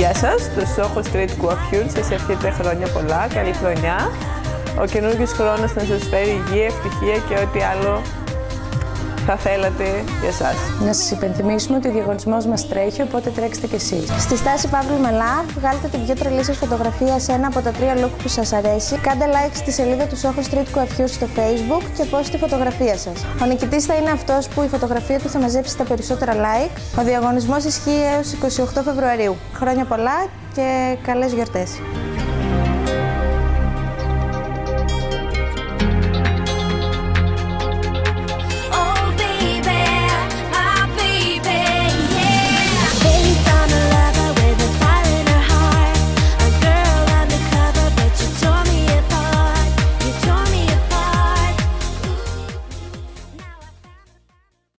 Γεια σας, το Soho Street Coiffure σας εύχεται χρόνια πολλά, καλή χρονιά. Ο καινούργιος χρόνος να σας φέρει υγεία, ευτυχία και ό,τι άλλο θα θέλατε για εσάς. Να σας υπενθυμίσουμε ότι ο διαγωνισμός μας τρέχει, οπότε τρέξτε κι εσείς. Στη στάση Παύλου Μελά, βγάλτε την πιο τρελή σας φωτογραφία σε ένα από τα 3 look που σας αρέσει. Κάντε like στη σελίδα του Soho Street Coiffure στο Facebook και post τη φωτογραφία σας. Ο νικητής θα είναι αυτός που η φωτογραφία του θα μαζέψει τα περισσότερα like. Ο διαγωνισμός ισχύει έως 28 Φεβρουαρίου. Χρόνια πολλά και καλές γιορτές.